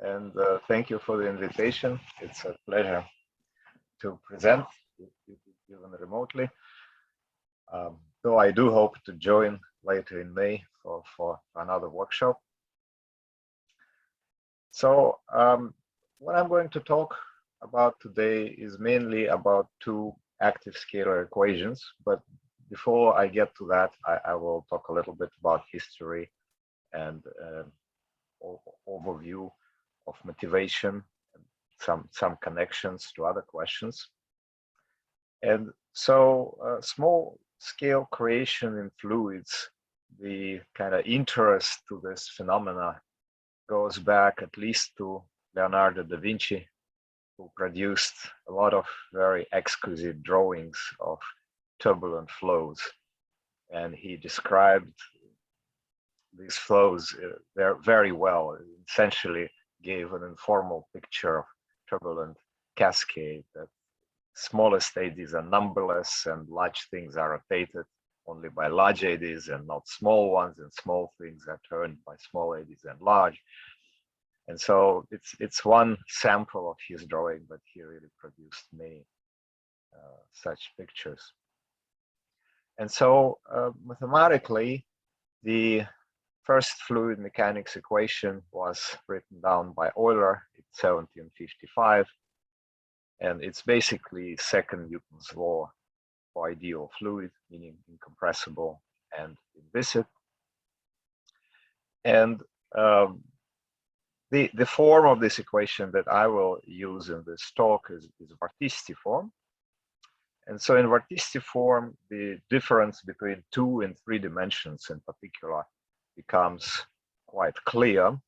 and thank you for the invitation. It's a pleasure to present, even remotely. Though I do hope to join later in May for another workshop. So what I'm going to talk about today is mainly about two active scalar equations. But before I get to that, I will talk a little bit about history and overview of motivation, and some connections to other questions. And so small scale creation in fluids, the kind of interest to this phenomena goes back at least to Leonardo da Vinci, who produced a lot of very exquisite drawings of turbulent flows. And he described these flows very well, essentially gave an informal picture of turbulent cascade, that smallest eddies are numberless and large things are rotated only by large eddies and not small ones, and small things are turned by small eddies and large. And so it's one sample of his drawing, but he really produced many such pictures. And so mathematically, the first fluid mechanics equation was written down by Euler in 1755. And it's basically second Newton's law for ideal fluid, meaning incompressible and inviscid. And the form of this equation that I will use in this talk is vorticity form. And so in vorticity form, the difference between 2 and 3 dimensions in particular becomes quite clear,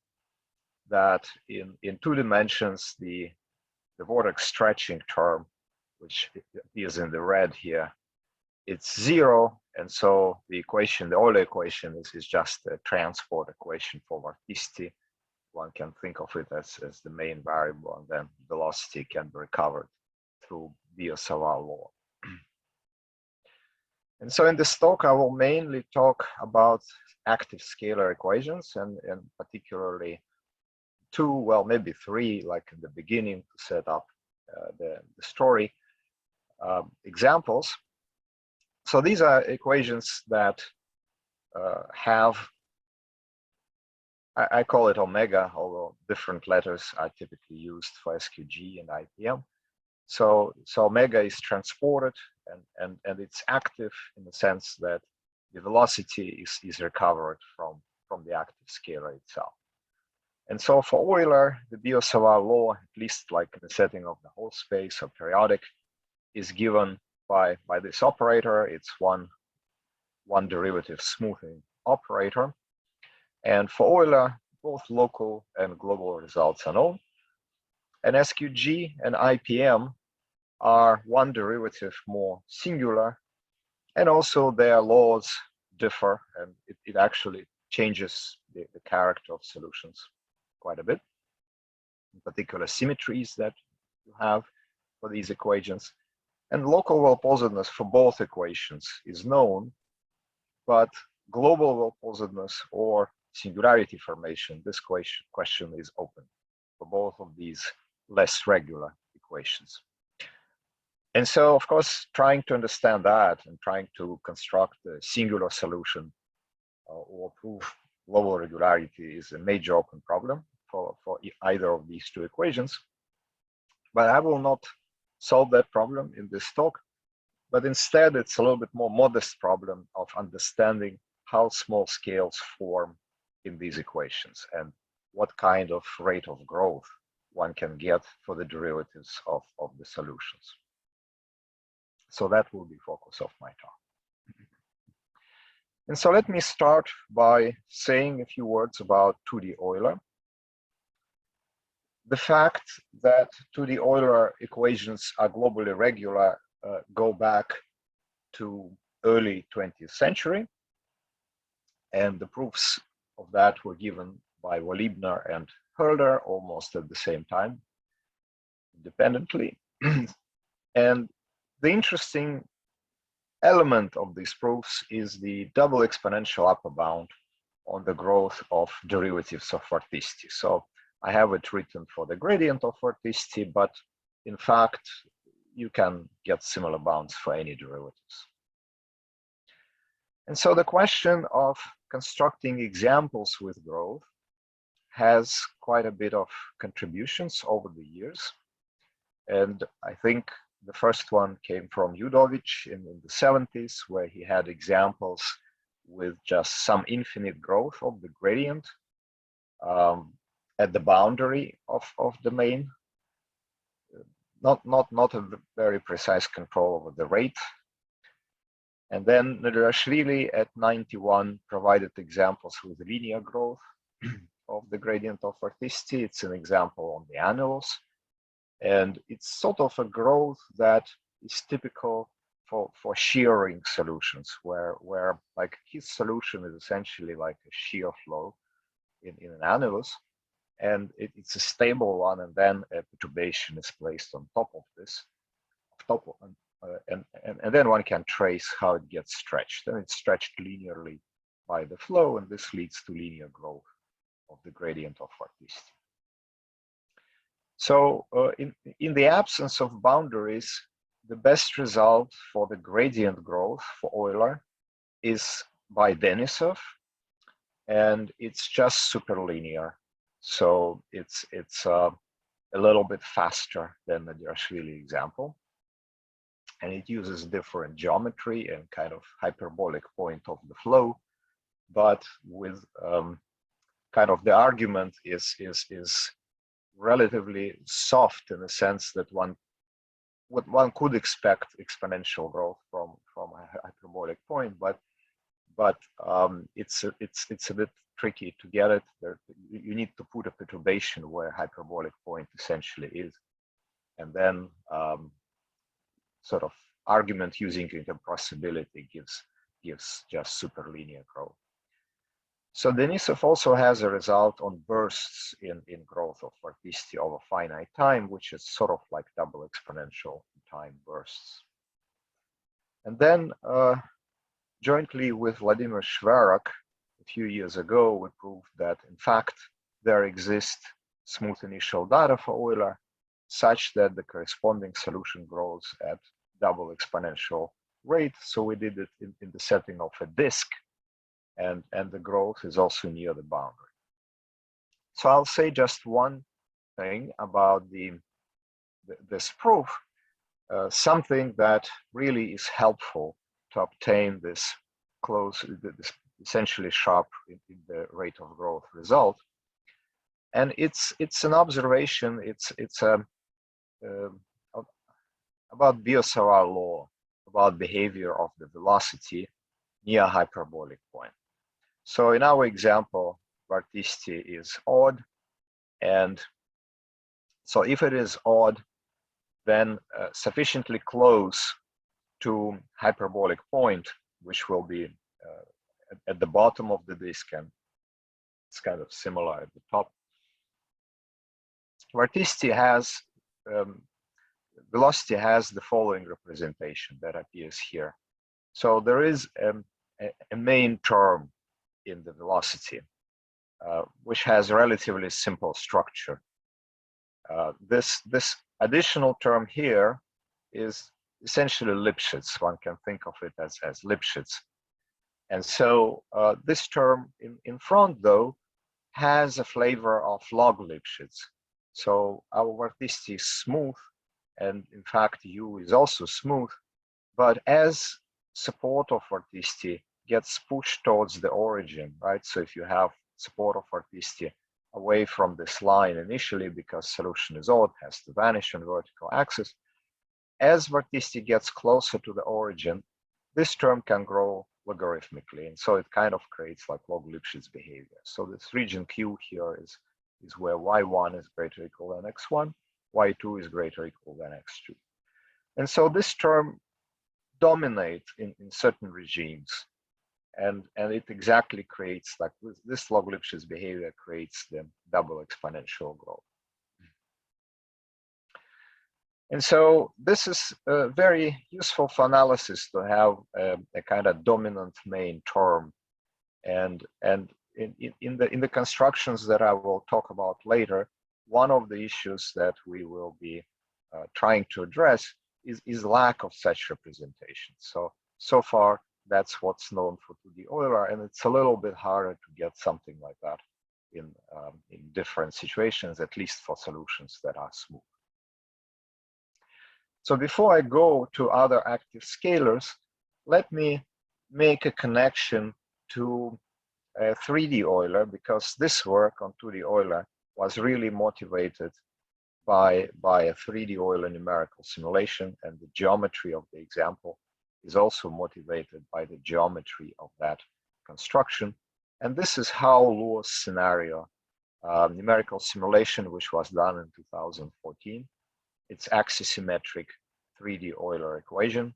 that in 2 dimensions, the vortex stretching term, which appears in the red here, it's 0. And so the equation, the Euler equation, is just a transport equation for vorticity. One can think of it as the main variable, and then velocity can be recovered through Biot-Savart law. And so in this talk, I will mainly talk about active scalar equations, and particularly 2, well, maybe 3, like in the beginning, to set up the story examples. So these are equations that have, I call it omega, although different letters are typically used for SQG and IPM. So omega is transported, and it's active in the sense that the velocity is recovered from the active scalar itself. And so for Euler, the Biot-Savart law, at least like in the setting of the whole space or periodic, is given by this operator. It's one derivative smoothing operator. And for Euler, both local and global results are known. And SQG and IPM are one derivative more singular, and also their laws differ, and it actually changes the character of solutions quite a bit, in particular symmetries that you have for these equations. And local well-posedness for both equations is known, but global well-posedness or singularity formation, this question is open for both of these less regular equations. And so, of course, trying to understand that and trying to construct a singular solution or prove global regularity is a major open problem for either of these 2 equations. But I will not solve that problem in this talk, but instead it's a little bit more modest problem of understanding how small scales form in these equations and what kind of rate of growth one can get for the derivatives of the solutions. So that will be focus of my talk. And so let me start by saying a few words about 2D Euler. The fact that 2D Euler equations are globally regular go back to early 20th century. And the proofs of that were given by Wolibner and Herder almost at the same time, independently. And the interesting element of these proofs is the double exponential upper bound on the growth of derivatives of vorticity. So I have it written for the gradient of vorticity, but in fact, you can get similar bounds for any derivatives. And so the question of constructing examples with growth has quite a bit of contributions over the years. And I think the first one came from Udovich in the 70s, where he had examples with just some infinite growth of the gradient at the boundary of the domain. Not a very precise control over the rate. And then Nadarashvili at 91 provided examples with linear growth of the gradient of vorticity. It's an example on the annulus. And it's sort of a growth that is typical for shearing solutions, where like his solution is essentially like a shear flow in an annulus. And it's a stable one, and then a perturbation is placed on top of this, and then one can trace how it gets stretched, and it's stretched linearly by the flow, and this leads to linear growth of the gradient of vorticity. So in the absence of boundaries, the best result for the gradient growth for Euler is by Denisov, and it's just superlinear. So it's a little bit faster than the Nadarashvili example. And it uses different geometry and kind of hyperbolic point of the flow, but with kind of the argument is relatively soft in the sense that one could expect exponential growth from a hyperbolic point, but it's a bit tricky to get it. You need to put a perturbation where hyperbolic point essentially is, and then sort of argument using incompressibility gives just superlinear growth. So Denisov also has a result on bursts in growth of vorticity over finite time, which is sort of like double exponential time bursts. And then jointly with Vladimir Shverak, a few years ago, we proved that in fact there exist smooth initial data for Euler such that the corresponding solution grows at double exponential rate. So we did it in the setting of a disk, and the growth is also near the boundary. So I'll say just one thing about this proof, something that really is helpful to obtain this this essentially sharp in the rate of growth result. And it's an observation. It's about Biot-Savart law, about behavior of the velocity near a hyperbolic point. So in our example, vorticity is odd, and so if it is odd, then sufficiently close to hyperbolic point, which will be at the bottom of the disk, and it's kind of similar at the top. Vorticity has velocity has the following representation that appears here. So there is a main term in the velocity, which has a relatively simple structure. This additional term here is essentially Lipschitz. One can think of it as Lipschitz. And so this term in front, though, has a flavor of log Lipschitz. So our vorticity is smooth, and in fact, U is also smooth. But as support of vorticity gets pushed towards the origin, right? So if you have support of vorticity away from this line initially, because solution is odd, has to vanish on vertical axis. As vorticity gets closer to the origin, this term can grow logarithmically, and so it kind of creates like log Lipschitz behavior. So this region Q here is where y1 is greater or equal than x1, y2 is greater or equal than x2. And so this term dominates in certain regimes, and it exactly creates like this log Lipschitz behavior creates the double exponential growth. And so this is very useful for analysis to have a kind of dominant main term, and in the constructions that I will talk about later, one of the issues that we will be trying to address is lack of such representation. So far, that's what's known for 2D Euler, and it's a little bit harder to get something like that in different situations, at least for solutions that are smooth. So before I go to other active scalars, let me make a connection to 3D Euler, because this work on 2D Euler was really motivated by a 3D Euler numerical simulation, and the geometry of the example is also motivated by the geometry of that construction. And this is how Luo's scenario numerical simulation, which was done in 2014. It's axisymmetric 3D Euler equation.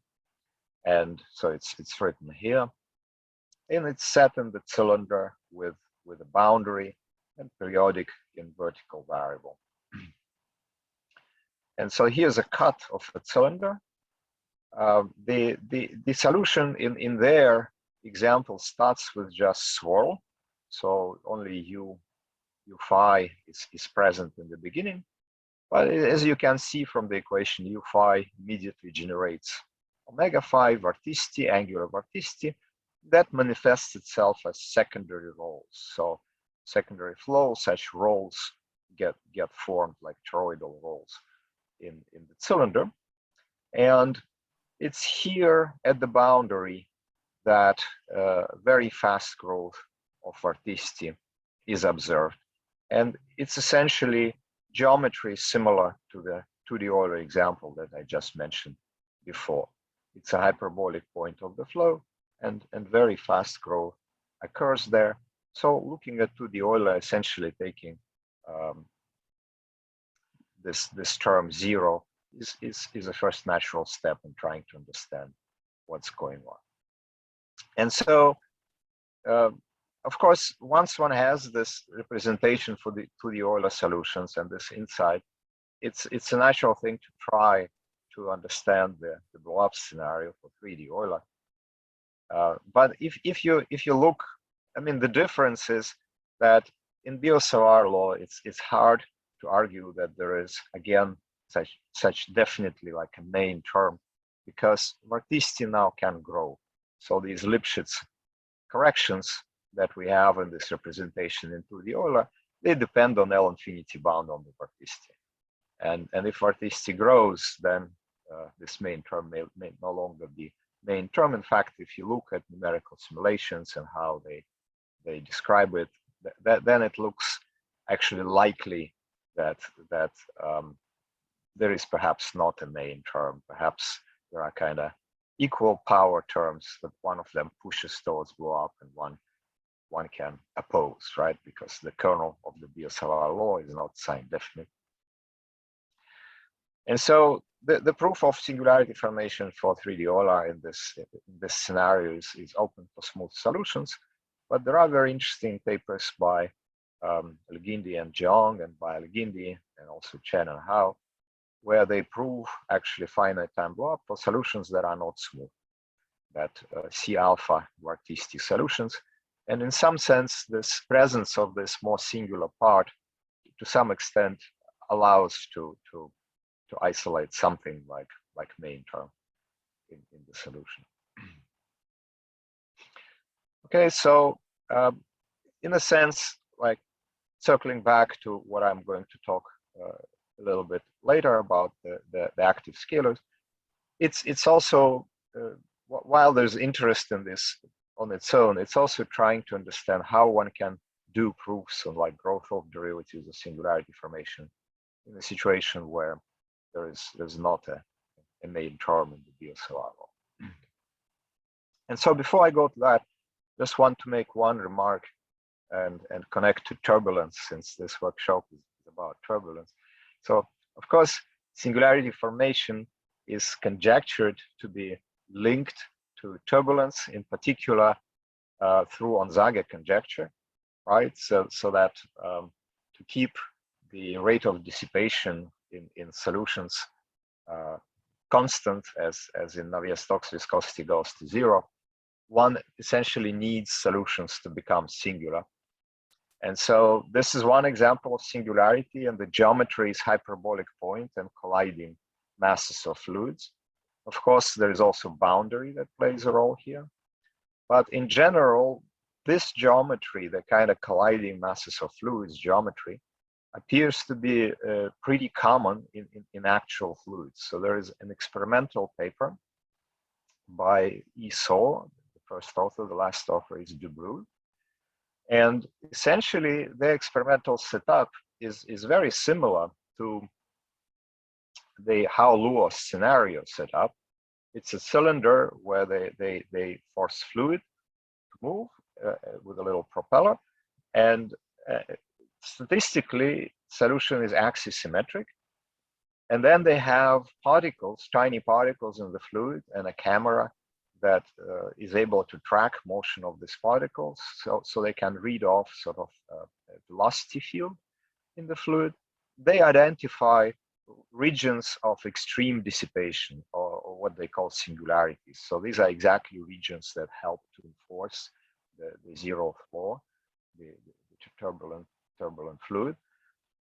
And so it's written here. And it's set in the cylinder with a boundary and periodic in vertical variable. And so here's a cut of a cylinder. The solution in their example starts with just swirl. So only u phi is present in the beginning. But as you can see from the equation, u phi immediately generates omega phi vorticity, angular vorticity, that manifests itself as secondary rolls. So secondary flow, such rolls get formed like toroidal rolls in the cylinder. And it's here at the boundary that very fast growth of vorticity is observed. And it's essentially geometry similar to the 2D Euler example that I just mentioned before. It's a hyperbolic point of the flow, and very fast growth occurs there. So looking at 2D Euler, essentially taking this term 0 is a first natural step in trying to understand what's going on. And so, of course, once one has this representation for the 2D Euler solutions and this insight, it's a natural thing to try to understand the blow-up scenario for 3D Euler. But if you look, I mean, the difference is that in Biot-Savart law, it's hard to argue that there is, again, such definitely like a main term, because vorticity now can grow. So these Lipschitz corrections that we have in this representation in 2D Euler, they depend on L infinity bound on the vorticity. And if vorticity grows, then this main term may no longer be main term. In fact, if you look at numerical simulations and how they describe it, then it looks actually likely that there is perhaps not a main term. Perhaps there are kind of equal power terms, but one of them pushes towards blow up and one can oppose, right? Because the kernel of the Biot-Savart law is not sign definite. And so the proof of singularity formation for 3D Euler in this scenario is open for smooth solutions, but there are very interesting papers by Legindi and Jeong, and by Legindi and also Chen and Hao, where they prove actually finite time blow up for solutions that are not smooth, that C alpha vorticity solutions. And in some sense, this presence of this more singular part, to some extent, allows to isolate something like main term in the solution. Okay, so in a sense, like circling back to what I'm going to talk a little bit later about the active scalars, it's also while there's interest in this on its own, it's also trying to understand how one can do proofs on like growth of derivatives of singularity formation in a situation where there's not a main term in the Biot-Savart law. And so before I go to that, just want to make one remark and connect to turbulence, since this workshop is about turbulence. So of course, singularity formation is conjectured to be linked to turbulence, in particular through Onzaga conjecture, right? So that to keep the rate of dissipation in solutions constant, as in Navier-Stokes viscosity goes to 0, one essentially needs solutions to become singular. And so this is one example of singularity, and the geometry is hyperbolic point and colliding masses of fluids. Of course, there is also boundary that plays a role here. But in general, this geometry, the kind of colliding masses of fluids geometry, appears to be pretty common in actual fluids. So there is an experimental paper by So, the first author, the last author is Dubreuil. And essentially, the experimental setup is very similar to the Howe-Lewis scenario setup. It's a cylinder where they force fluid to move with a little propeller. And statistically, solution is axisymmetric. And then they have particles, tiny particles in the fluid, and a camera that is able to track motion of these particles, so they can read off sort of a velocity field in the fluid. They identify regions of extreme dissipation, or what they call singularities. So these are exactly regions that help to enforce the zero flow, the turbulent fluid.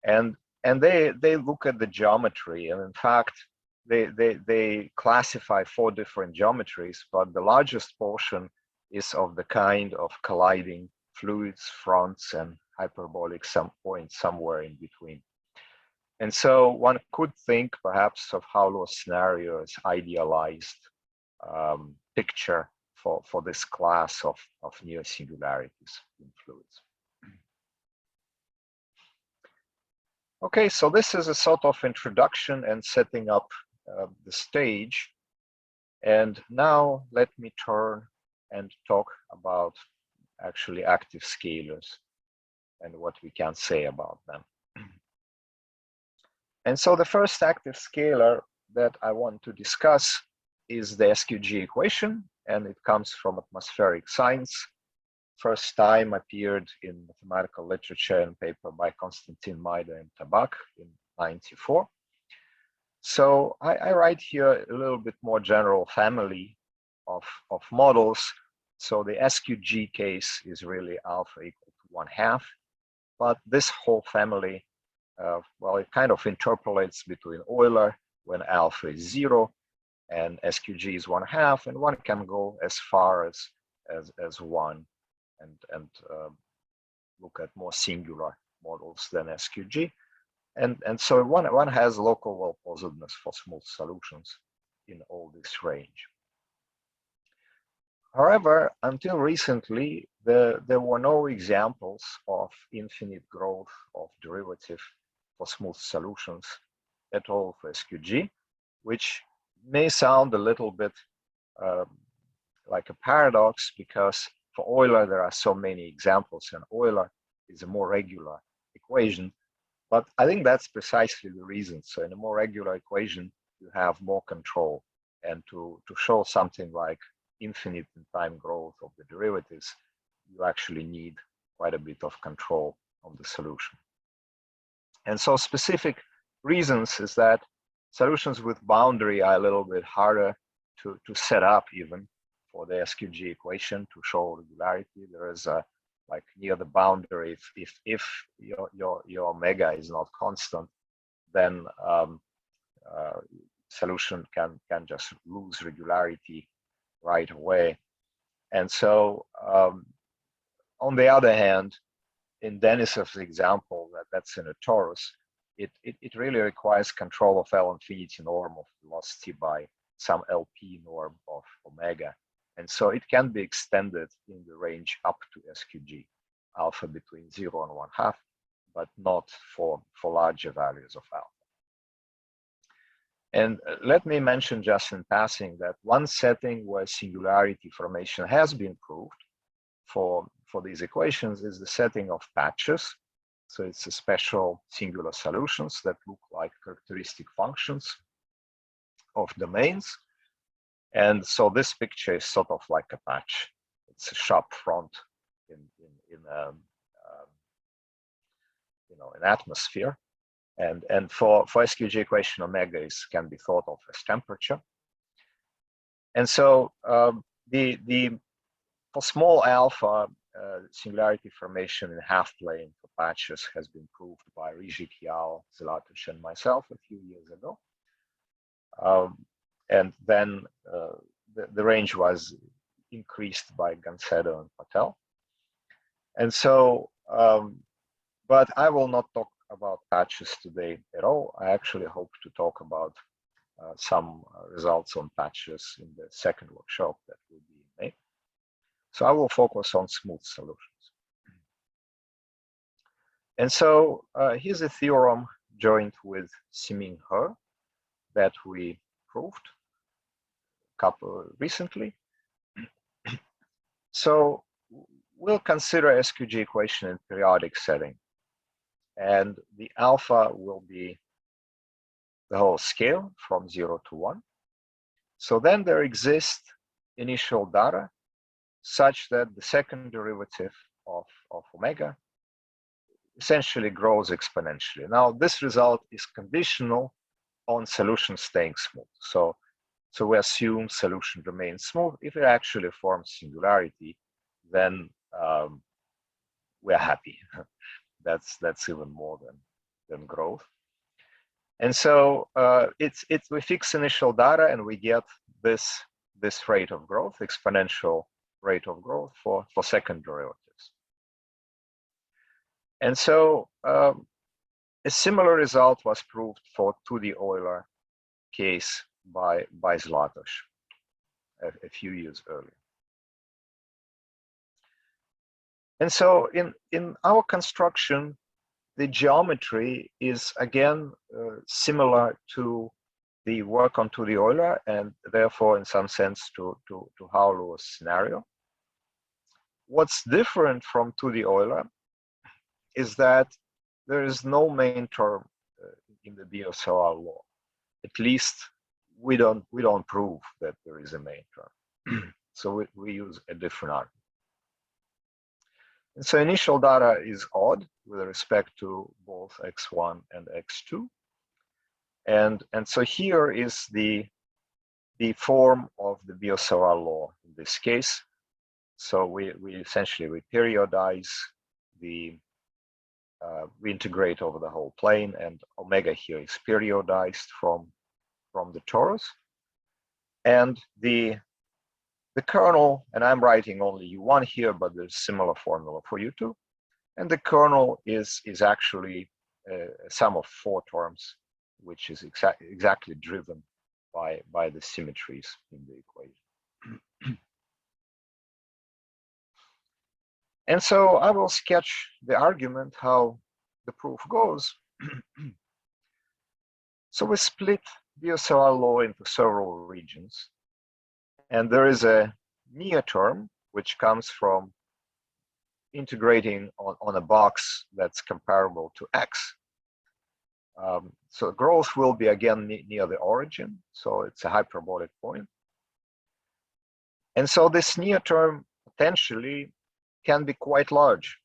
And they look at the geometry, and in fact, they classify 4 different geometries, but the largest portion is of the kind of colliding fluids, fronts, and hyperbolic points somewhere in between. And so one could think perhaps of Howe-Lewis scenario as idealized picture for this class of near singularities in fluids. Okay, so this is a sort of introduction and setting up the stage. And now let me turn and talk about actually active scalars and what we can say about them. And so the first active scalar that I want to discuss is the SQG equation, and it comes from atmospheric science. First time appeared in mathematical literature in paper by Konstantin Maida and Tabak in '94. So I write here a little bit more general family of models. So the SQG case is really alpha equal to 1/2, but this whole family, well, it kind of interpolates between Euler when alpha is 0 and SQG is 1/2, and one can go as far as 1 and look at more singular models than SQG. And so one has local well-posedness for smooth solutions in all this range. However, until recently, there were no examples of infinite growth of derivative for smooth solutions at all for SQG, which may sound a little bit like a paradox, because for Euler there are so many examples, and Euler is a more regular equation. But I think that's precisely the reason. So in a more regular equation, you have more control. And to show something like infinite in time growth of the derivatives, you actually need quite a bit of control of the solution. And so specific reasons is that solutions with boundary are a little bit harder to set up even for the SQG equation to show regularity. There is a, like near the boundary, if your omega is not constant, then solution can just lose regularity right away. And so on the other hand, in Denisov's example, that's in a torus, it really requires control of L infinity norm of velocity by some LP norm of omega. And so it can be extended in the range up to SQG, alpha between 0 and 1/2, but not for larger values of alpha. And let me mention just in passing that one setting where singularity formation has been proved for these equations is the setting of patches. So it's a special singular solutions that look like characteristic functions of domains. And so this picture is sort of like a patch. It's a sharp front in an atmosphere. And for SQG equation, omega can be thought of as temperature. And so for small alpha, singularity formation in half plane for patches has been proved by Rijik, Yao, Zlatush, and myself a few years ago. And then the range was increased by Gancedo and Patel. And so, but I will not talk about patches today at all. I actually hope to talk about some results on patches in the second workshop that will be in May. So I will focus on smooth solutions. And so here's a theorem joined with Simin He that we proved recently. So we'll consider SQG equation in periodic setting, and the alpha will be the whole scale from 0 to 1. So then there exists initial data such that the second derivative of omega essentially grows exponentially. Now, this result is conditional on solution staying smooth. So we assume solution remains smooth. If it actually forms singularity, then we're happy. That's even more than growth. And so we fix initial data and we get this rate of growth, exponential rate of growth for second derivatives. And so a similar result was proved for 2D Euler case by Zlatush a few years earlier. And so in our construction, the geometry is again similar to the work on 2D Euler, and therefore in some sense to Hauer's scenario. What's different from 2D Euler is that there is no main term in the BSOR law. At least we don't prove that there is a main term. So we use a different argument. And so initial data is odd with respect to both x1 and x2. And so here is the form of the BSOR law in this case. So we essentially periodize we integrate over the whole plane, and omega here is periodized from the torus. And the kernel, and I'm writing only U1 here, but there's similar formula for U2. And the kernel is actually a sum of 4 terms, which is exactly driven by the symmetries in the equation. And so I will sketch the argument how the proof goes. So we split BSOR law into several regions. And there is a near term, which comes from integrating on a box that's comparable to x. So growth will be again near the origin. So it's a hyperbolic point. And so this near term potentially can be quite large,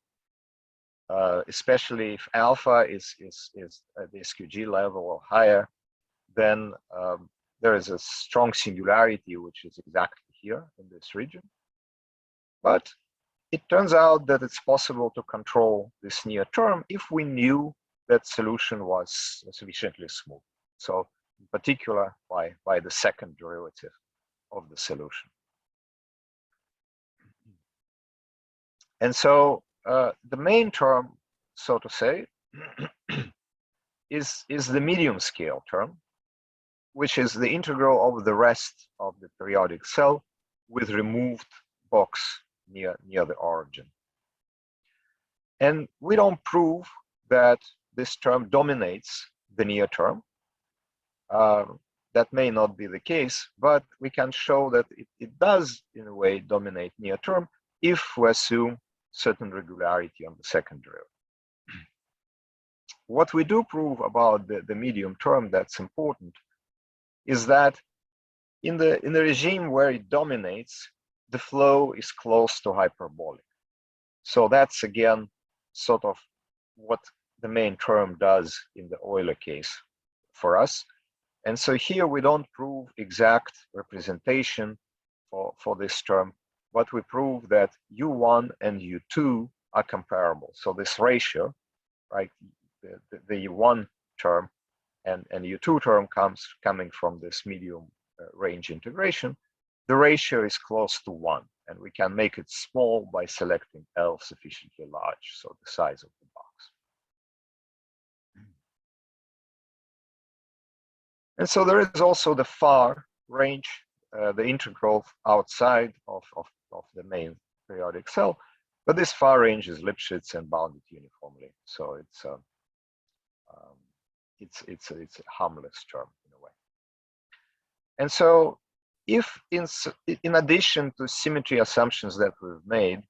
especially if alpha is at the SQG level or higher. Then there is a strong singularity, which is exactly here in this region. But it turns out that it's possible to control this near term if we knew that solution was sufficiently smooth. So in particular, by the second derivative of the solution. And so the main term, so to say, is the medium scale term, which is the integral of the rest of the periodic cell with removed box near the origin. And we don't prove that this term dominates the near term. That may not be the case, but we can show that it does, in a way, dominate near term if we assume certain regularity on the second derivative. What we do prove about the medium term that's important is that in the regime where it dominates, the flow is close to hyperbolic. So that's again sort of what the main term does in the Euler case for us. And so here we don't prove exact representation for this term, but we prove that U1 and U2 are comparable. So this ratio, right, the U1 term and U2 term coming from this medium range integration, the ratio is close to 1, and we can make it small by selecting L sufficiently large, so the size of the box. And so there is also the far range, the integral outside of the main periodic cell, but this far range is Lipschitz and bounded uniformly, so it's a harmless term in a way. And so if in addition to symmetry assumptions that we've made,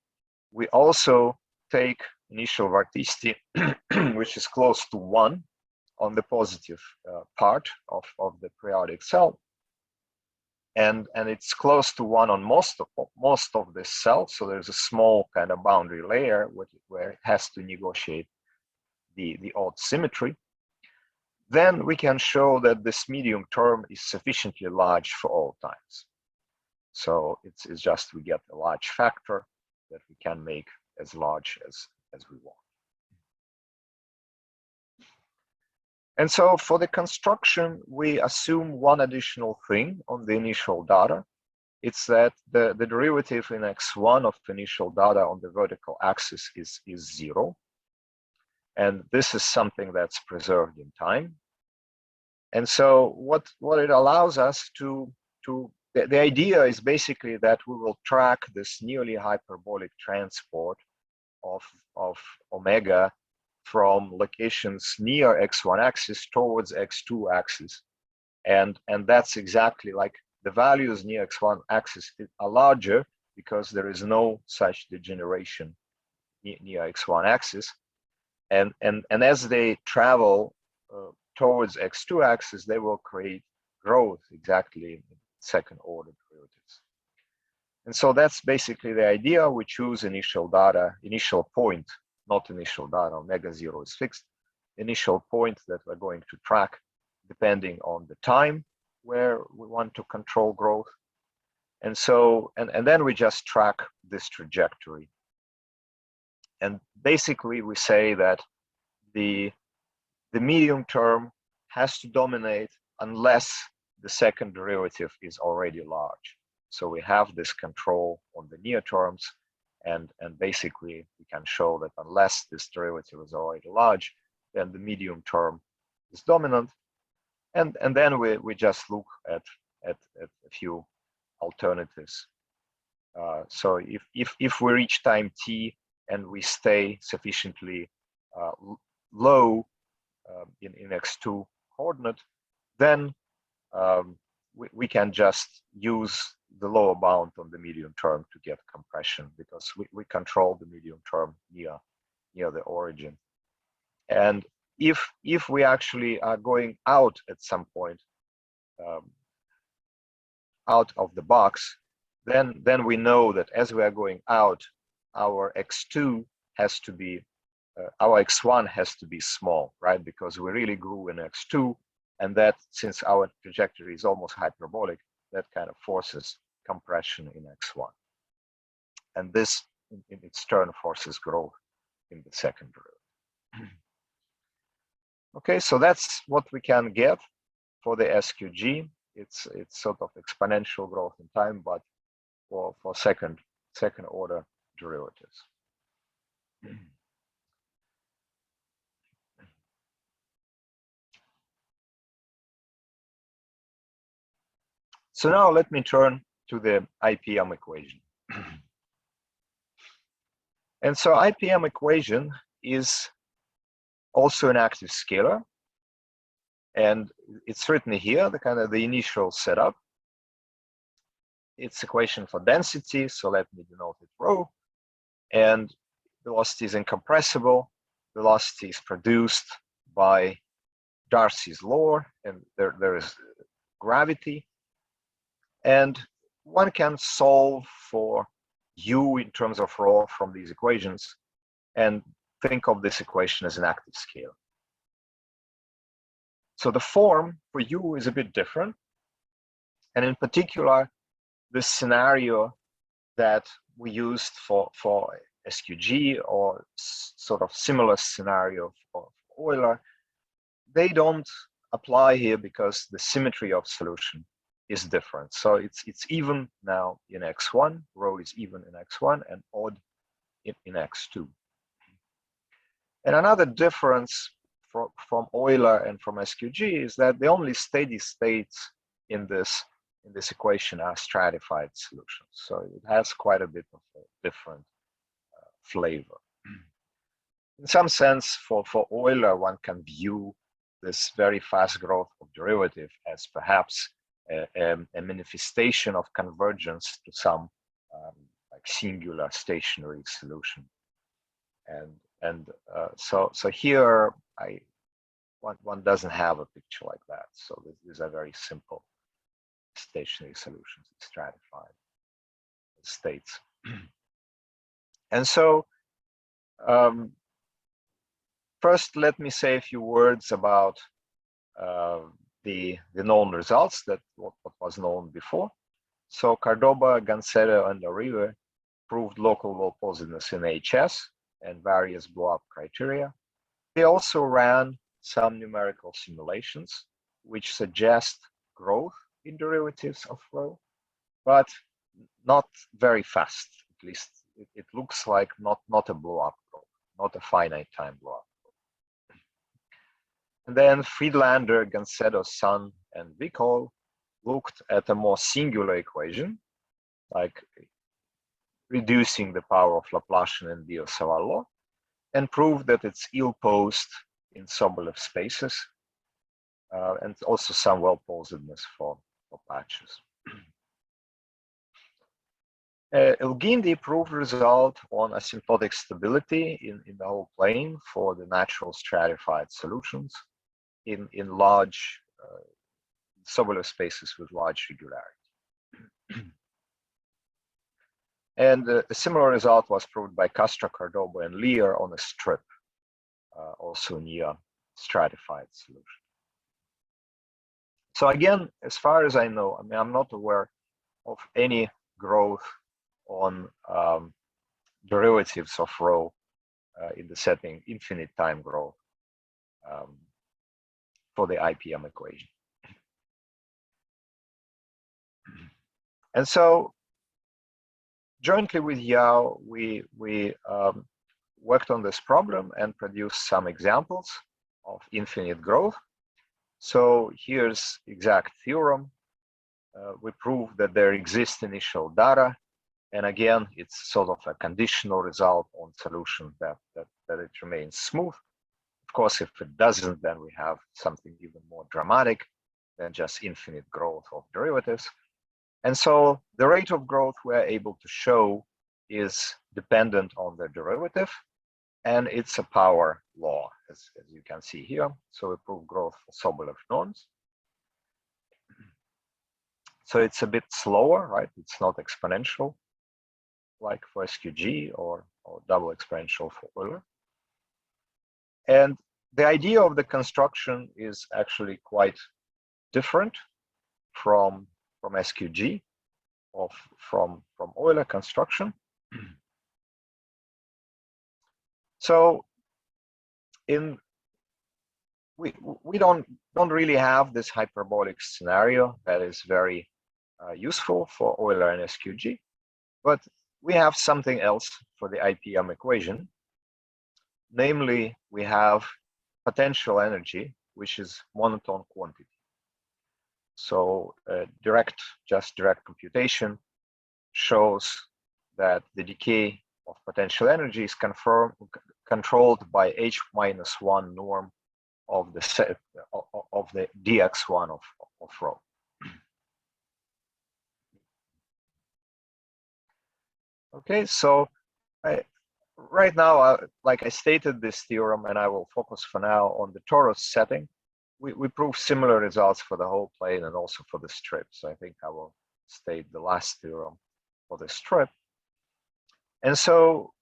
we also take initial vorticity, which is close to 1 on the positive part of the periodic cell, and it's close to 1 on most of this cell, so there's a small kind of boundary layer where it has to negotiate the odd symmetry, then we can show that this medium term is sufficiently large for all times. So it's just we get a large factor that we can make as large as we want. And so for the construction, we assume one additional thing on the initial data. It's that the derivative in x1 of initial data on the vertical axis is 0. And this is something that's preserved in time. And so what it allows us the idea is basically that we will track this nearly hyperbolic transport of omega from locations near x1 axis towards x2 axis. And that's exactly like the values near x1 axis are larger because there is no such degeneration near x1 axis. And as they travel towards x2 axis, they will create growth exactly in second order derivatives. And so that's basically the idea. We choose initial data, initial point, not initial data, omega 0 is fixed, initial point that we're going to track depending on the time where we want to control growth. And so, and then we just track this trajectory. And basically we say that the medium term has to dominate unless the second derivative is already large. So we have this control on the near terms, and basically we can show that unless this derivative is already large, then the medium term is dominant. And then we just look at a few alternatives. So if we reach time t and we stay sufficiently low in x2 coordinate, then we can just use the lower bound on the medium term to get compression, because we control the medium term near the origin. And if we actually are going out at some point out of the box, then we know that as we are going out, our x2 has to be our x1 has to be small, right? Because we really grew in x2, and that, since our trajectory is almost hyperbolic, that kind of forces compression in x1. And this, in its turn, forces growth in the second derivative. Okay, so that's what we can get for the SQG. It's sort of exponential growth in time, but for second order derivatives. So now let me turn to the IPM equation. And so IPM equation is also an active scalar, and it's written here, the kind of the initial setup. It's equation for density, so let me denote it rho, and velocity is incompressible. Velocity is produced by Darcy's law, and there is gravity. And one can solve for u in terms of rho from these equations and think of this equation as an active scale. So the form for u is a bit different. And in particular, this scenario that we used for SQG or sort of similar scenario for Euler, they don't apply here because the symmetry of solution is different. So it's even now in x1, rho is even in x1 and odd in x2. And another difference from Euler and from SQG is that the only steady states in this equation are stratified solutions. So it has quite a bit of a different flavor. In some sense, for Euler, one can view this very fast growth of derivative as perhaps a manifestation of convergence to some like singular stationary solution. And so here one doesn't have a picture like that. So these are very simple stationary solutions, stratified states. And so first, let me say a few words about the known results, that what was known before. So Cordoba, Gancedo, and Uribe proved local wall positiveness in HS and various blow-up criteria. They also ran some numerical simulations which suggest growth in derivatives of rho, but not very fast. At least it looks like not a blow-up growth, not a finite time blow-up. And then Friedlander, Gancedo, Sun, and Vicol looked at a more singular equation, like reducing the power of Laplacian and Biot-Savart law, and proved that it's ill-posed in Sobolev spaces, and also some well-posedness for patches. Elgindi proved result on asymptotic stability in the whole plane for the natural stratified solutions in large Sobolev spaces with large regularity. And a similar result was proved by Castro, Cordoba, and Lear on a strip, also near stratified solution. So again, as far as I know, I mean, I'm not aware of any growth on derivatives of rho in the setting infinite time growth for the IPM equation. And so jointly with Yao, we worked on this problem and produced some examples of infinite growth. So here's exact theorem. We prove that there exists initial data. And again, it's sort of a conditional result on solution that it remains smooth. Of course, if it doesn't, then we have something even more dramatic than just infinite growth of derivatives. And so the rate of growth we're able to show is dependent on the derivative, and it's a power law, as you can see here. So we prove growth for Sobolev norms. So it's a bit slower, right? It's not exponential like for SQG or double exponential for Euler. And the idea of the construction is actually quite different from SQG, from Euler construction. So we don't really have this hyperbolic scenario that is very useful for Euler and SQG, but we have something else for the IPM equation. Namely, we have potential energy, which is monotone quantity. So direct computation shows that the decay of potential energy is controlled by H-1 norm of the set of the dx1 of rho. Okay, so right now, like I stated this theorem, and I will focus for now on the torus setting. We prove similar results for the whole plane and also for the strip. So I think I will state the last theorem for the strip. And so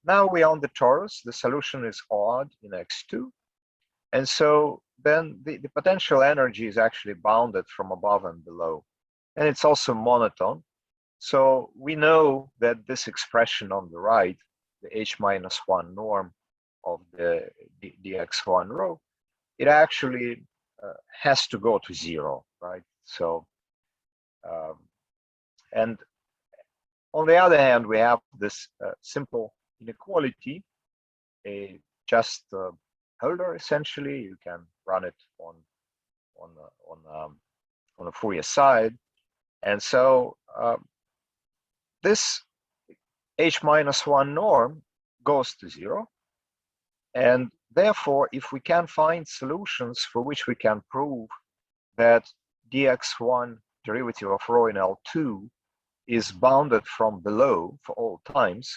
now we are on the torus. The solution is odd in x2. And so then the potential energy is actually bounded from above and below. And it's also monotone. So we know that this expression on the right, the h-1 norm of the dx1 rho, it actually has to go to 0, right? So, and on the other hand, we have this simple inequality, just Euler essentially. You can run it on a Fourier side, and so this h-1 norm goes to 0, and therefore, if we can find solutions for which we can prove that dx1 derivative of rho in L2 is bounded from below for all times,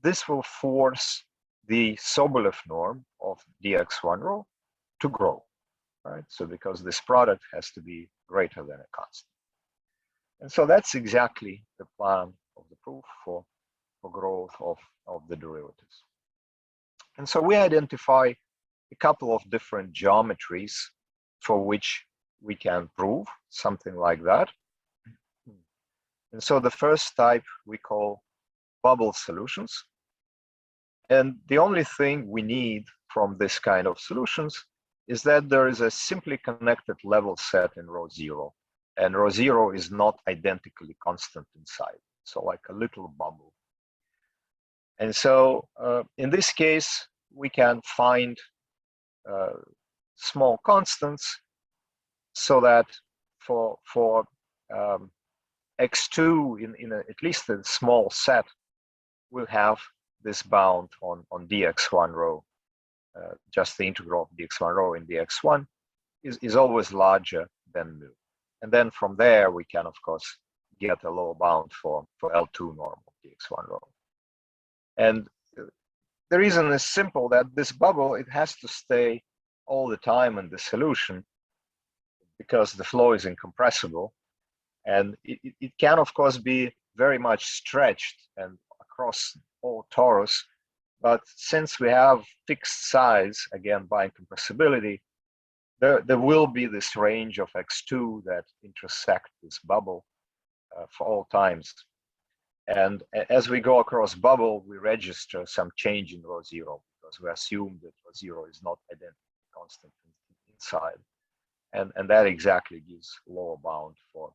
this will force the Sobolev norm of dx1 rho to grow, right? So because this product has to be greater than a constant. And so that's exactly the plan of the proof for growth of the derivatives. And so we identify a couple of different geometries for which we can prove something like that. And so the first type we call bubble solutions. And the only thing we need from this kind of solutions is that there is a simply connected level set in rho 0. And rho 0 is not identically constant inside. So like a little bubble. And so in this case, we can find small constants so that for x2 in at least a small set, we'll have this bound on dx1 rho. Just the integral of dx1 rho in dx1 is always larger than mu. And then from there, we can, of course, get a lower bound for L2 norm of dx1 rho. And the reason is simple, that this bubble, it has to stay all the time in the solution because the flow is incompressible. And it can, of course, be very much stretched and across all torus. But since we have fixed size, again, by incompressibility, there will be this range of x2 that intersect this bubble for all times. And as we go across bubble, we register some change in rho 0 because we assume that rho 0 is not identically constant inside. And that exactly gives lower bound for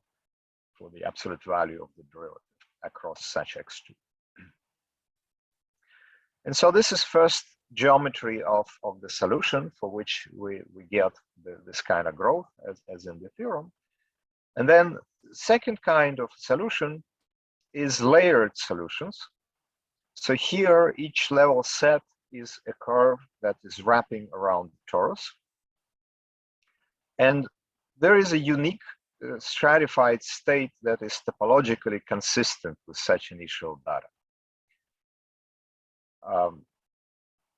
the absolute value of the derivative across such x2. And so this is first geometry of the solution for which we get this kind of growth as in the theorem. And then second kind of solution is layered solutions. So here each level set is a curve that is wrapping around the torus. And there is a unique stratified state that is topologically consistent with such initial data.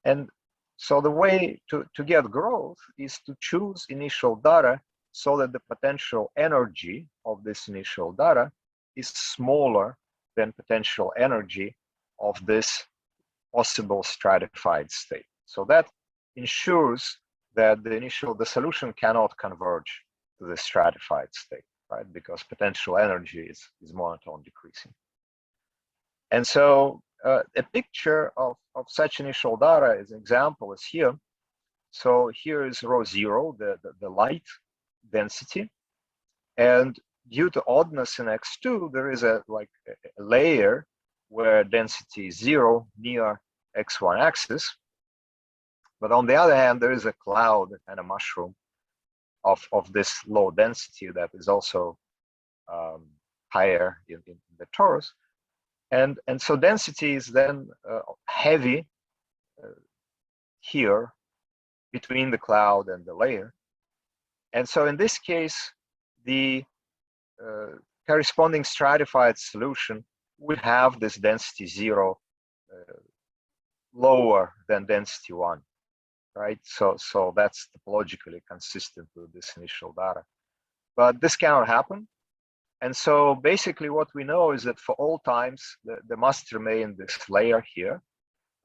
And so the way to get growth is to choose initial data so that the potential energy of this initial data is smaller than potential energy of this possible stratified state. So that ensures that the solution cannot converge to the stratified state, right? Because potential energy is monotone decreasing. And so a picture of such initial data as an example is here. So here is rho 0, the light density. And due to oddness in x2, there is a layer where density is 0 near x1 axis. But on the other hand, there is a cloud and a mushroom of this low density that is also higher in the torus. And so density is then heavy here between the cloud and the layer. And so in this case, the corresponding stratified solution would have this density 0 lower than density 1, right? So that's topologically consistent with this initial data. But this cannot happen. And so basically what we know is that for all times, there must remain this layer here,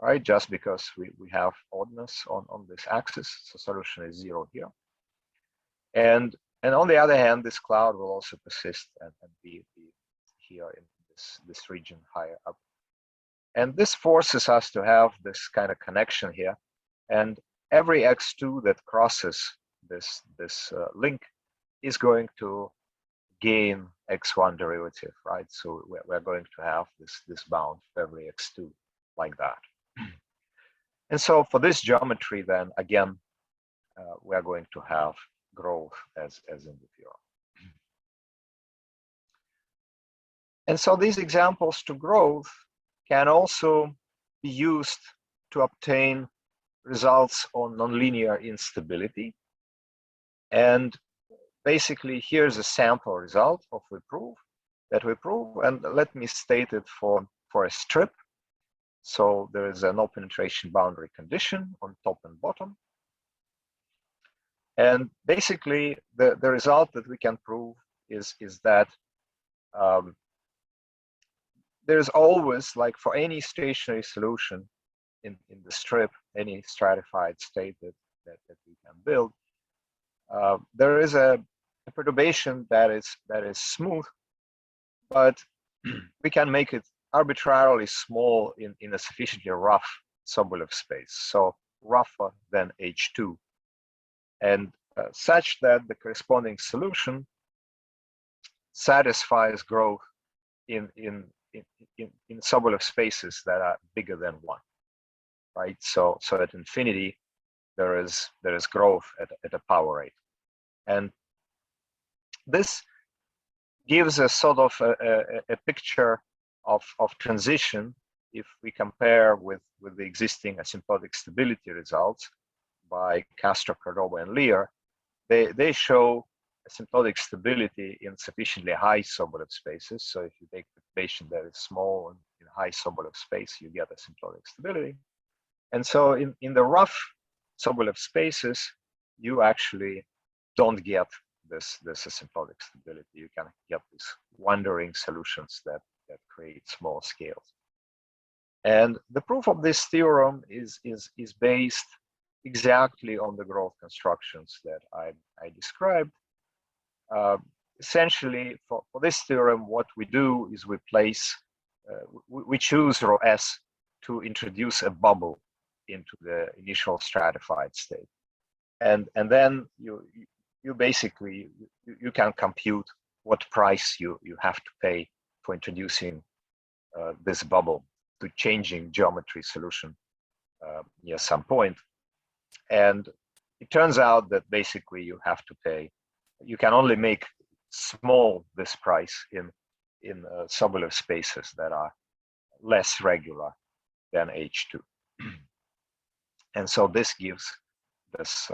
right? Just because we have oddness on this axis, so solution is 0 here. And on the other hand, this cloud will also persist and be here in this region higher up. And this forces us to have this kind of connection here. And every x2 that crosses this link is going to gain x1 derivative, right? So we're going to have this bound for every x2 like that. And so for this geometry, then again, we are going to have growth as in the theorem. And so these examples to growth can also be used to obtain results on nonlinear instability. And basically, here's a sample result of that we prove. And let me state it for a strip. So there is a no penetration boundary condition on top and bottom. And basically, the result that we can prove is that there's always, like for any stationary solution in the strip, any stratified state that we can build, there is a perturbation that is smooth, but we can make it arbitrarily small in a sufficiently rough Sobolev space, so rougher than H2, and such that the corresponding solution satisfies growth in Sobolev spaces that are bigger than 1, right? So at infinity, there is growth at a power rate, and this gives a sort of a picture of transition if we compare with the existing asymptotic stability results by Castro, Cordoba, and Lear. They show asymptotic stability in sufficiently high Sobolev spaces. So if you take the patient that is small and in high Sobolev space, you get asymptotic stability. And so in the rough Sobolev spaces, you actually don't get this asymptotic stability. You can get these wandering solutions that create small scales. And the proof of this theorem is based exactly on the growth constructions that I described. Essentially, for this theorem, what we do is we place, we choose rho s to introduce a bubble into the initial stratified state, and then you basically you can compute what price you have to pay for introducing this bubble to changing geometry solution near some point. And it turns out that basically you have to pay, you can only make small this price in Sobolev spaces that are less regular than H2. And so this gives this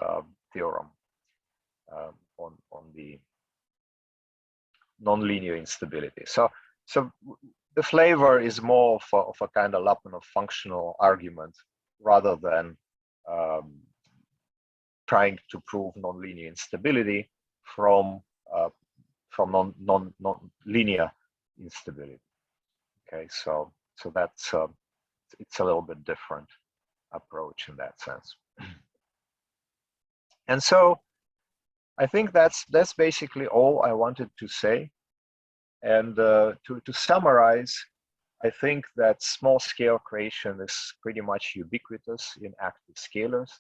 theorem on the nonlinear instability. So the flavor is more of a kind of Lyapunov functional argument rather than trying to prove nonlinear instability from non-linear instability. Okay, so that's it's a little bit different approach in that sense. And so I think that's basically all I wanted to say. And to summarize, I think that small scale creation is pretty much ubiquitous in active scalars.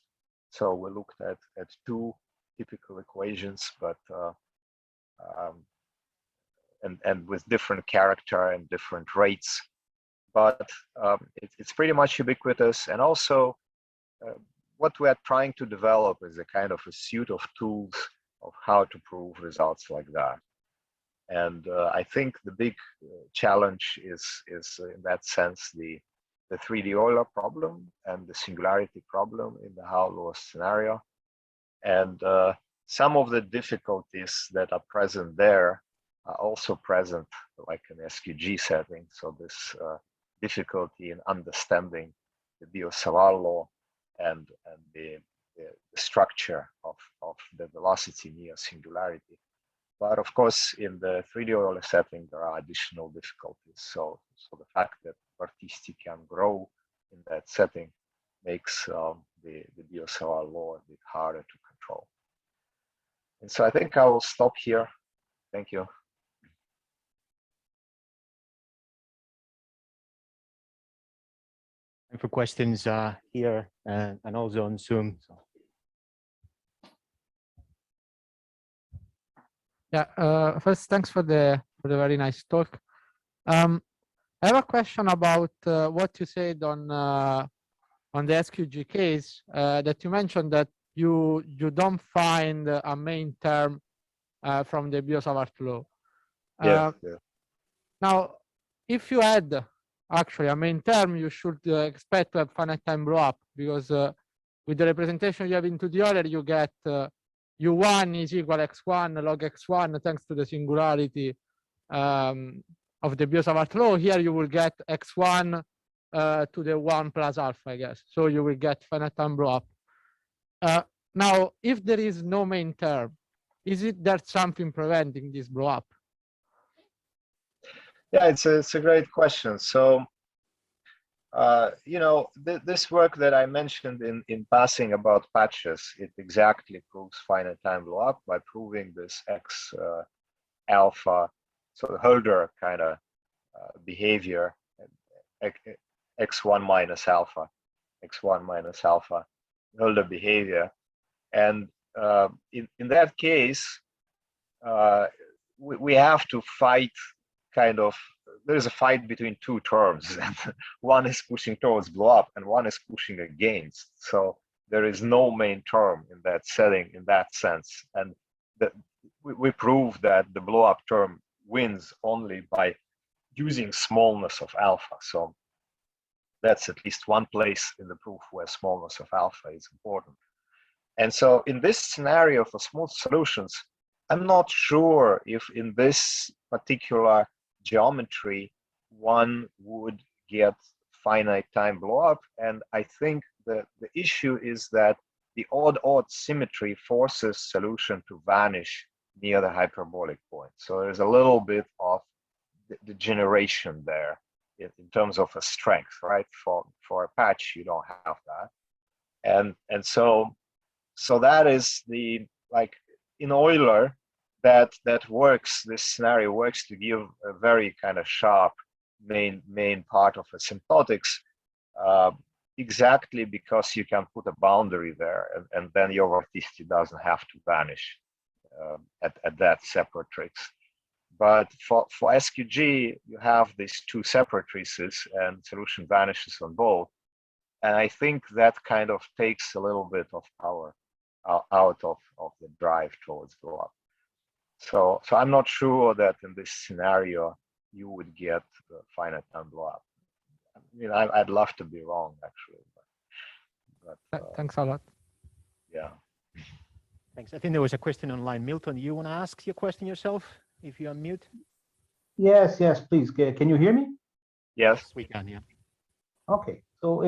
So we looked at two typical equations, but and with different character and different rates, but it's pretty much ubiquitous. And also what we are trying to develop is a kind of a suite of tools of how to prove results like that. And I think the big challenge is in that sense the 3D Euler problem and the singularity problem in the Howell scenario. And some of the difficulties that are present there are also present like in SQG setting. So this difficulty in understanding the Biot-Savart law and the structure of the velocity near singularity. But of course, in the 3D Euler setting, there are additional difficulties. So the fact that vorticity can grow in that setting makes the Biot-Savart law a bit harder to control. And so I think I will stop here. Thank you. And for questions here and also on Zoom. So. Yeah. First, thanks for the very nice talk. I have a question about what you said on the SQG case that you mentioned that you don't find a main term from the Biot-Savart law. Yeah. Now, if you add actually a main term, you should expect to have finite time blow up, because with the representation you have into the Euler, you get u1 is equal x1 log x1 thanks to the singularity of the Biot-Savart law. Here you will get x1 to the 1 plus alpha, I guess. So you will get finite time blow up. Now, if there is no main term, is it there something preventing this blow up? Yeah, it's a great question. So, this work that I mentioned in passing about patches, it exactly proves finite time blow up by proving this x alpha, so the Hölder kind of behavior, x1 minus alpha, Hölder behavior. And in that case, we have to fight there's a fight between two terms, and one is pushing towards blow up and one is pushing against. So there is no main term in that setting, in that sense. And we prove that the blow up term wins only by using smallness of alpha. So that's at least one place in the proof where smallness of alpha is important. And so in this scenario for smooth solutions, I'm not sure if in this particular geometry one would get finite time blow up. And I think the issue is that the odd-odd symmetry forces solution to vanish near the hyperbolic point. So there's a little bit of degeneration there in terms of a strength, right? For a patch, you don't have that. And so that is the, like in Euler, that works, this scenario works to give a very kind of sharp main part of asymptotics, exactly because you can put a boundary there, and then your vorticity doesn't have to vanish at that separatrix. But for SQG, you have these two separatrices and solution vanishes on both. And I think that kind of takes a little bit of power out of the drive towards blow up. So I'm not sure that in this scenario you would get the finite time blow up. I mean, I'd love to be wrong, actually. But thanks a lot. Yeah. Thanks. I think there was a question online. Milton, you want to ask your question yourself if you unmute? Yes, please. Can you hear me? Yes, we can. Yeah. Okay. So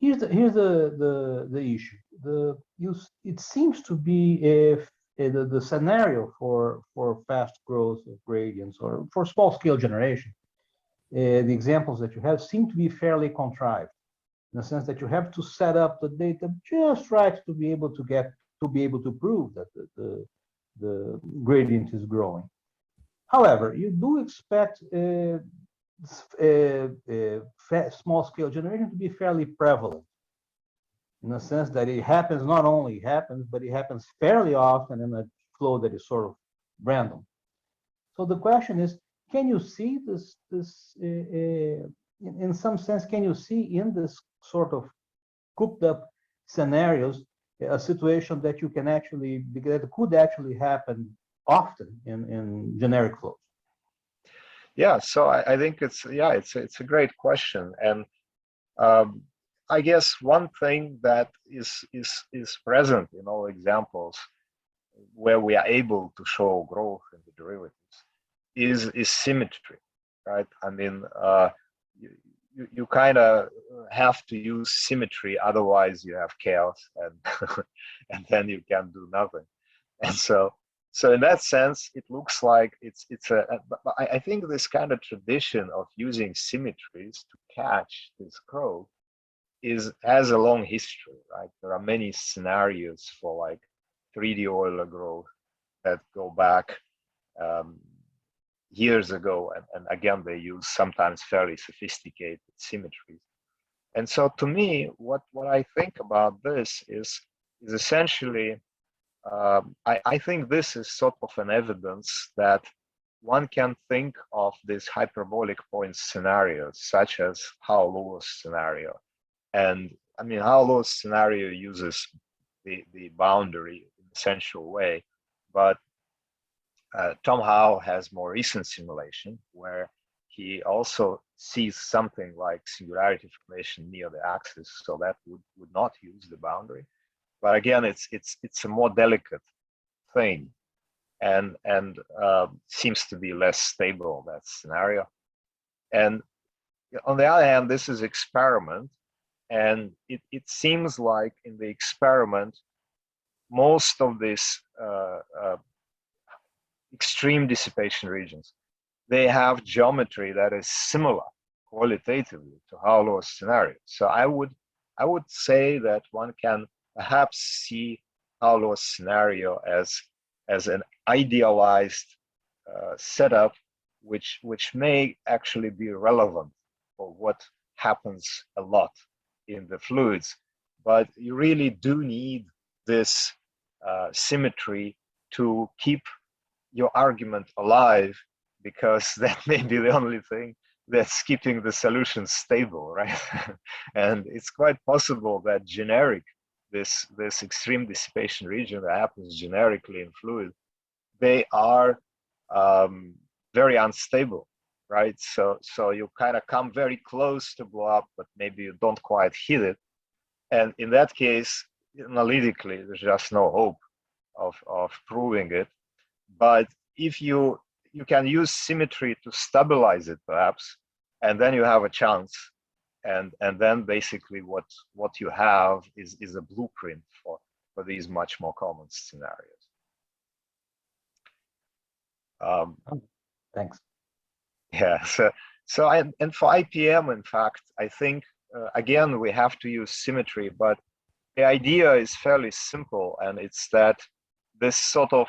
here's the issue. It seems to be the scenario for fast growth of gradients or for small scale generation. The examples that you have seem to be fairly contrived, in the sense that you have to set up the data just right to be able to prove that the gradient is growing. However, you do expect small scale generation to be fairly prevalent, in the sense that it happens, not only happens, but it happens fairly often in a flow that is sort of random. So the question is, can you see this in some sense, can you see in this sort of cooped up scenarios a situation that you can actually, that could actually happen often in generic flows? Yeah, so I think it's a great question. And I guess one thing that is present in all examples where we are able to show growth in the derivatives is symmetry, right? I mean, you kind of have to use symmetry, otherwise you have chaos, and and then you can do nothing. And so in that sense, it looks like I think this kind of tradition of using symmetries to catch this growth has a long history, right? There are many scenarios for like 3D Euler growth that go back years ago, and again they use sometimes fairly sophisticated symmetries. And so to me, what I think about this is essentially, I think this is sort of an evidence that one can think of these hyperbolic point scenarios, such as Howe-Lewis scenario. And I mean, Howe-Lewis scenario uses the boundary in an essential way, but Tom Howe has more recent simulation where he also sees something like singularity formation near the axis, so that would not use the boundary. But again, it's a more delicate thing, and seems to be less stable, that scenario. And on the other hand, this is experiment, and it seems like in the experiment, most of these extreme dissipation regions, they have geometry that is similar qualitatively to Howe-Lewis scenario. So I would say that one can perhaps see Howe-Lewis scenario as an idealized setup, which may actually be relevant for what happens a lot in the fluids. But you really do need this symmetry to keep your argument alive, because that may be the only thing that's keeping the solution stable, right? And it's quite possible that this extreme dissipation region that happens generically in fluid, they are very unstable, right? So you kind of come very close to blow up, but maybe you don't quite hit it. And in that case, analytically, there's just no hope of proving it. But if you can use symmetry to stabilize it, perhaps, and then you have a chance. And then basically what you have is a blueprint for these much more common scenarios. Thanks. Yeah. So and for IPM, in fact, I think again we have to use symmetry, but the idea is fairly simple, and it's that this sort of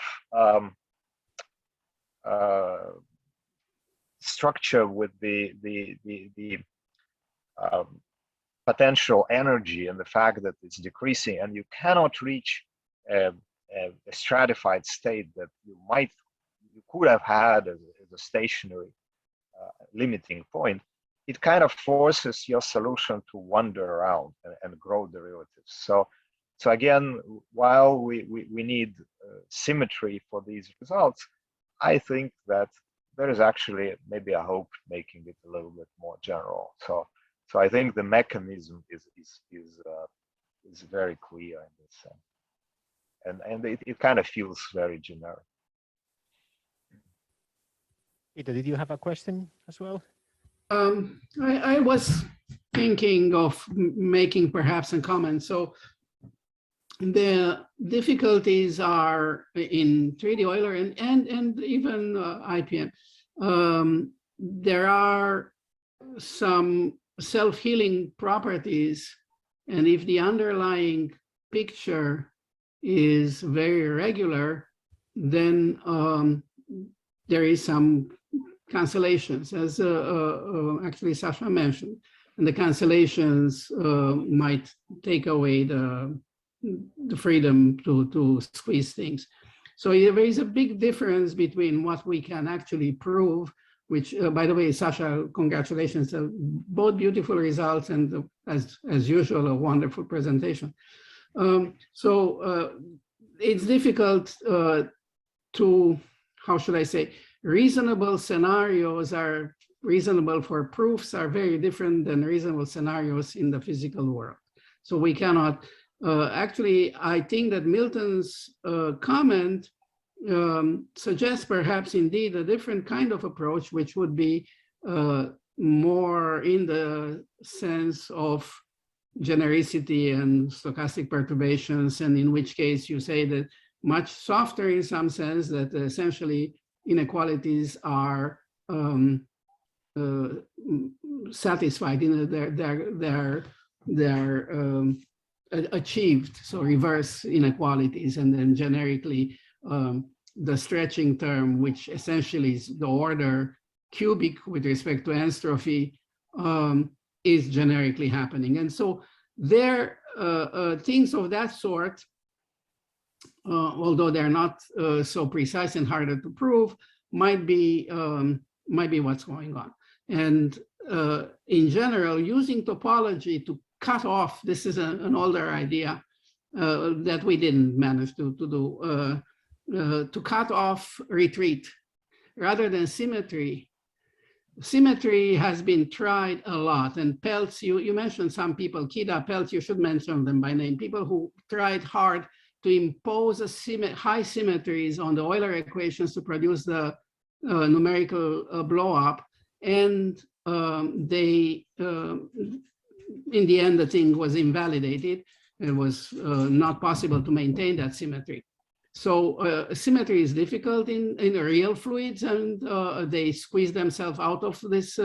structure with the potential energy and the fact that it's decreasing, and you cannot reach a stratified state that you could have had as a stationary limiting point. It kind of forces your solution to wander around and grow derivatives. So again, while we need symmetry for these results, I think that there is actually maybe a hope making it a little bit more general. So I think the mechanism is very clear in this sense, and it kind of feels very generic. Peter, did you have a question as well? I was thinking of making perhaps a comment. So the difficulties are in 3D Euler and even IPM. There are some self-healing properties, and if the underlying picture is very irregular, then there is some cancellations, as actually Sasha mentioned, and the cancellations might take away the freedom to squeeze things. So there is a big difference between what we can actually prove, which, by the way, Sasha, congratulations, both beautiful results and as usual, a wonderful presentation. It's difficult to, how should I say, reasonable scenarios are reasonable for proofs are very different than reasonable scenarios in the physical world. So we cannot, actually, I think that Milton's comment suggests perhaps indeed a different kind of approach, which would be more in the sense of genericity and stochastic perturbations, and in which case you say that much softer in some sense, that essentially inequalities are satisfied, they're achieved, so reverse inequalities, and then generically the stretching term, which essentially is the order cubic with respect to entropy, is generically happening. And so there things of that sort, although they're not so precise and harder to prove, might be what's going on. And in general, using topology to cut off, this is an older idea that we didn't manage to do, to cut off retreat rather than symmetry. Symmetry has been tried a lot, and Peltz, you mentioned some people, Kida, Peltz, you should mention them by name, people who tried hard to impose high symmetries on the Euler equations to produce the numerical blow-up, and they, in the end, the thing was invalidated. It was not possible to maintain that symmetry. So symmetry is difficult in real fluids, and they squeeze themselves out of this,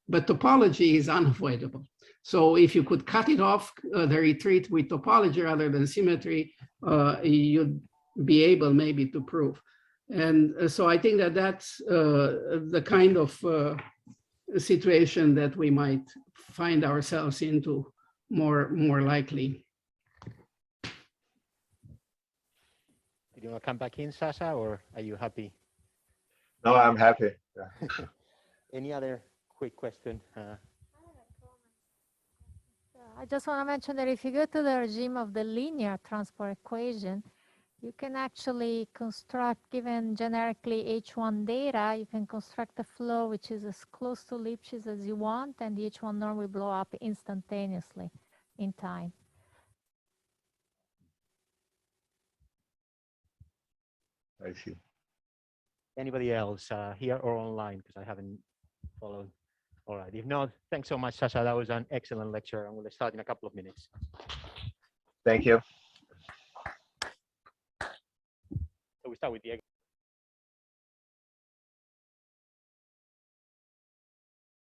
but topology is unavoidable. So if you could cut it off, the retreat with topology rather than symmetry, you'd be able maybe to prove. And so I think that that's the kind of situation that we might find ourselves into more likely. Do you want to come back in, Sasha, or are you happy? No, I'm happy. Yeah. Any other quick question? I just want to mention that if you go to the regime of the linear transport equation, you can actually construct, given generically H1 data, you can construct a flow which is as close to Lipschitz as you want, and the H1 norm will blow up instantaneously in time. I see. Anybody else here or online? Because I haven't followed. All right. If not, thanks so much, Sasha. That was an excellent lecture. I'm going to start in a couple of minutes. Thank you. So we start with the